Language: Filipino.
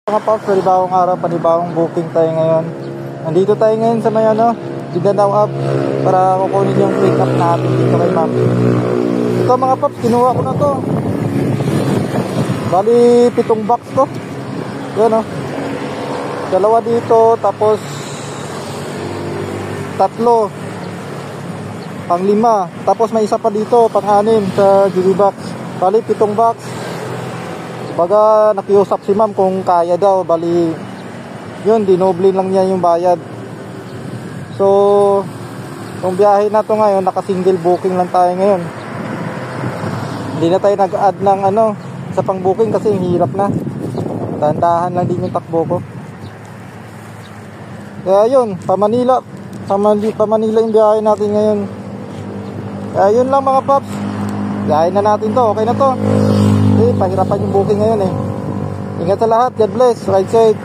Mga Pops, panibawang araw, panibawang booking tayo ngayon. Nandito tayo ngayon sa may Mindanao Up para kukunin yung pick up natin dito kay ma'am. Ito mga Pops, kinuha ko na to. Bali 7 box to. Yan dalawa dito, tapos 3 pang 5, tapos may isa pa dito pang 6 sa GB box. Bali 7 box. Baga nakiusap si ma'am kung kaya daw, bali yun, dinoble lang niya yung bayad. So yung biyahe na to ngayon, naka single booking lang tayo ngayon. Hindi na tayo nag-add ng sa pang booking kasi hirap na. Dahan-dahan lang din yung takbo ko. Kaya yun, pa Manila yung biyahe natin ngayon. Kaya yun lang mga Pops, biyahe na natin to, okay na to. Pahirapan yung booking ngayon Ingat sa lahat, God bless, ride safe.